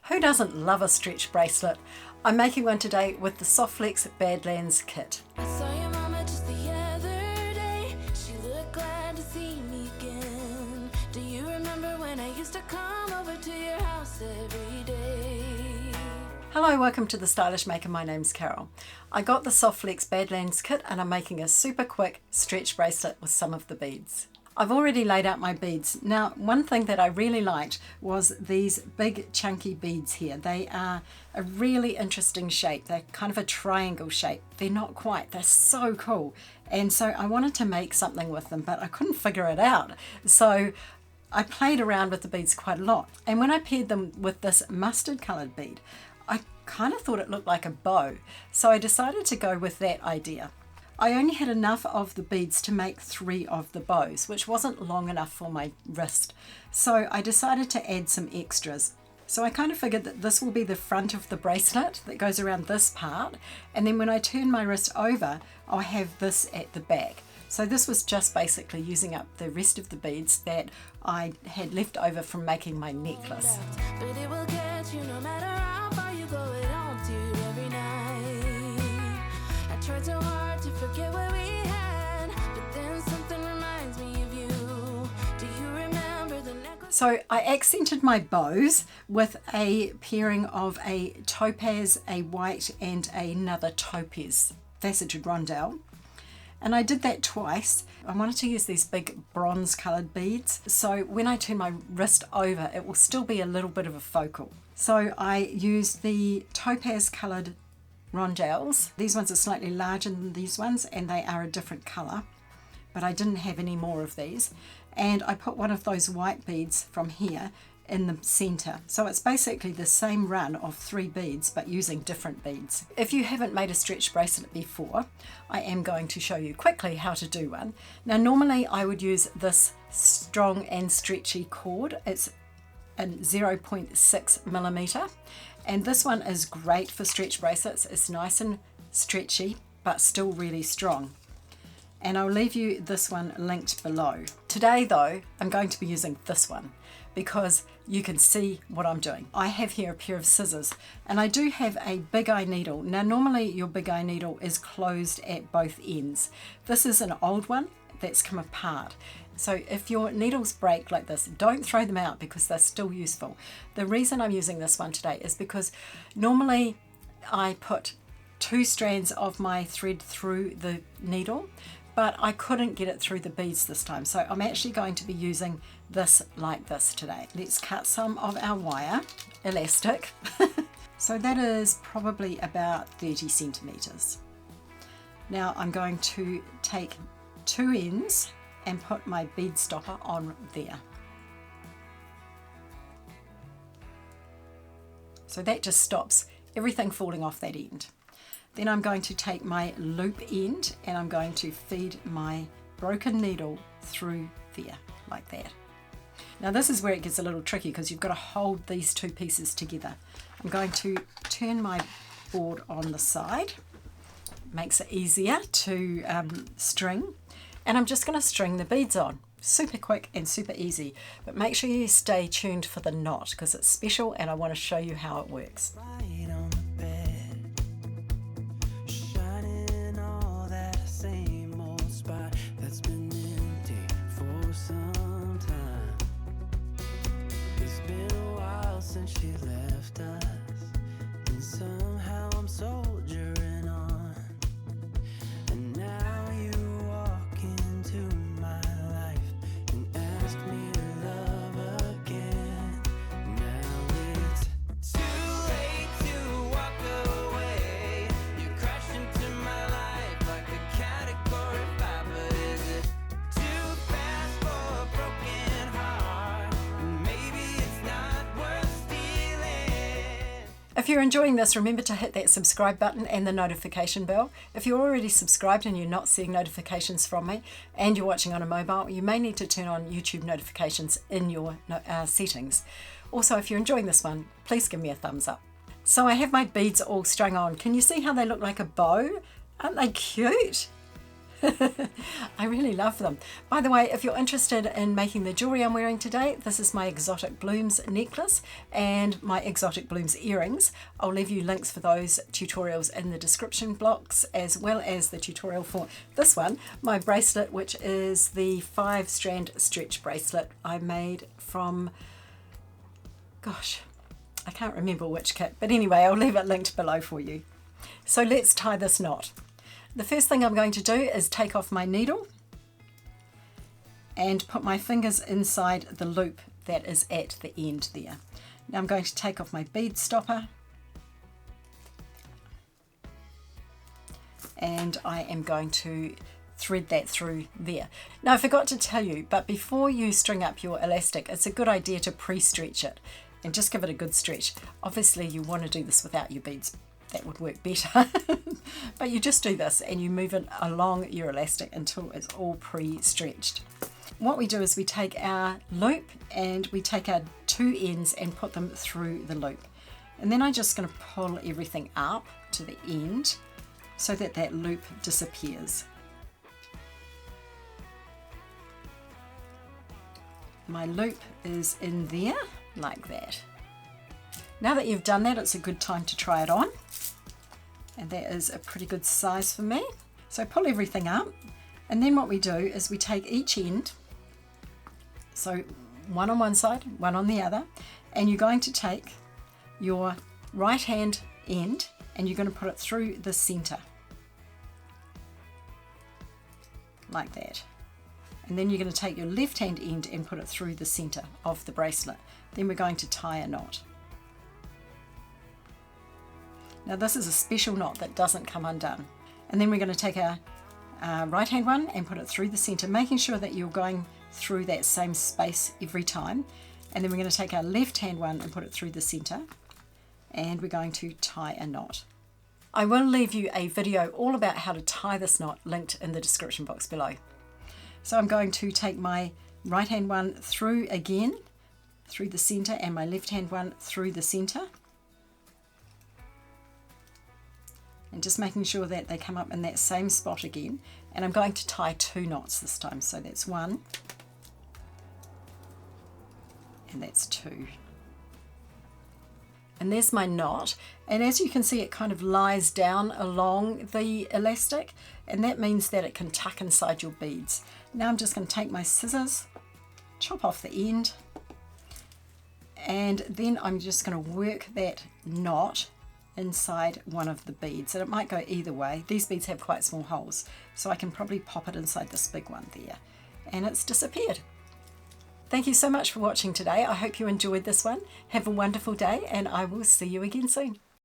Who doesn't love a stretch bracelet? I'm making one today with the Softflex Badlands kit. I saw your mama just the other day. She looked glad to see me again. Do you remember when I used to come over to your house every day? Hello, welcome to The Stylish Maker. My name's Carol. I got the Softflex Badlands kit and I'm making a super quick stretch bracelet with some of the beads. I've already laid out my beads. Now, one thing that I really liked was these big chunky beads here. They are a really interesting shape. They're kind of a triangle shape. They're not quite, they're so cool. And so I wanted to make something with them, but I couldn't figure it out. So I played around with the beads quite a lot. And when I paired them with this mustard colored bead, I kind of thought it looked like a bow. So I decided to go with that idea. I only had enough of the beads to make 3 of the bows, which wasn't long enough for my wrist. So I decided to add some extras. So I kind of figured that this will be the front of the bracelet that goes around this part. And then when I turn my wrist over, I'll have this at the back. So this was just basically using up the rest of the beads that I had left over from making my necklace. But it will get you no matter how far you go, it haunts you every night. I tried so hard to forget what we had, but then something reminds me of you. Do you remember the necklace? So I accented my bows with a pairing of a topaz, a white and another topaz faceted rondelle. And I did that twice. I wanted to use these big bronze coloured beads, so when I turn my wrist over it will still be a little bit of a focal. So I used the topaz coloured rondelles. These ones are slightly larger than these ones and they are a different colour, but I didn't have any more of these. And I put one of those white beads from here in the center. So it's basically the same run of 3 beads but using different beads. If you haven't made a stretch bracelet before, I am going to show you quickly how to do one. Now normally I would use this strong and stretchy cord. It's a 0.6 millimeter, and this one is great for stretch bracelets. It's nice and stretchy but still really strong. And I'll leave you this one linked below. Today though, I'm going to be using this one because you can see what I'm doing. I have here a pair of scissors and I do have a big eye needle. Now normally your big eye needle is closed at both ends. This is an old one that's come apart. So if your needles break like this, don't throw them out because they're still useful. The reason I'm using this one today is because normally I put 2 strands of my thread through the needle, but I couldn't get it through the beads this time. So I'm actually going to be using this like this today. Let's cut some of our wire, elastic. So that is probably about 30 centimeters. Now I'm going to take 2 ends and put my bead stopper on there. So that just stops everything falling off that end. Then I'm going to take my loop end and I'm going to feed my broken needle through there, like that. Now this is where it gets a little tricky because you've got to hold these 2 pieces together. I'm going to turn my board on the side. Makes it easier to string. And I'm just going to string the beads on. Super quick and super easy. But make sure you stay tuned for the knot because it's special and I want to show you how it works. Right on the bed, shining all that same old spot that's been empty for some time. It's been a while since she left us, and somehow I'm soldiering on. And now you walk into my life and ask me to love again. Now it's too late to walk away. You crashed into my life like a category 5, but is it too fast for a broken heart? Maybe it's not worth stealing. If you're enjoying this, remember to hit that subscribe button and the notification bell. If you're already subscribed and you're not seeing notifications from me and you're watching on a mobile, you may need to turn on YouTube notifications in your settings. Also, if you're enjoying this one, please give me a thumbs up. So I have my beads all strung on. Can you see how they look like a bow? Aren't they cute? I really love them. By the way, if you're interested in making the jewellery I'm wearing today, this is my exotic blooms necklace and my exotic blooms earrings. I'll leave you links for those tutorials in the description blocks, as well as the tutorial for this one, my bracelet, which is the 5-strand stretch bracelet I made from, gosh, I can't remember which kit, but anyway, I'll leave it linked below for you. So let's tie this knot. The first thing I'm going to do is take off my needle and put my fingers inside the loop that is at the end there. Now I'm going to take off my bead stopper and I am going to thread that through there. Now I forgot to tell you, but before you string up your elastic, it's a good idea to pre-stretch it and just give it a good stretch. Obviously you want to do this without your beads. That would work better. But you just do this and you move it along your elastic until it's all pre-stretched. What we do is we take our loop and we take our 2 ends and put them through the loop. And then I'm just going to pull everything up to the end so that that loop disappears. My loop is in there like that. Now that you've done that, it's a good time to try it on. And that is a pretty good size for me. So pull everything up. And then what we do is we take each end, so one on one side, one on the other, and you're going to take your right hand end and you're going to put it through the center. Like that. And then you're going to take your left hand end and put it through the center of the bracelet. Then we're going to tie a knot. Now this is a special knot that doesn't come undone. And then we're going to take our right hand one and put it through the center, making sure that you're going through that same space every time. And then we're going to take our left hand one and put it through the center. And we're going to tie a knot. I will leave you a video all about how to tie this knot linked in the description box below. So I'm going to take my right hand one through again, through the center, and my left hand one through the center. And just making sure that they come up in that same spot again. And I'm going to tie 2 knots this time. So that's 1 and that's 2. And there's my knot. And as you can see, it kind of lies down along the elastic, and that means that it can tuck inside your beads. Now I'm just going to take my scissors, chop off the end, and then I'm just going to work that knot inside one of the beads, and it might go either way. These beads have quite small holes, so I can probably pop it inside this big one there, and it's disappeared. Thank you so much for watching today. I hope you enjoyed this one. Have a wonderful day, and I will see you again soon.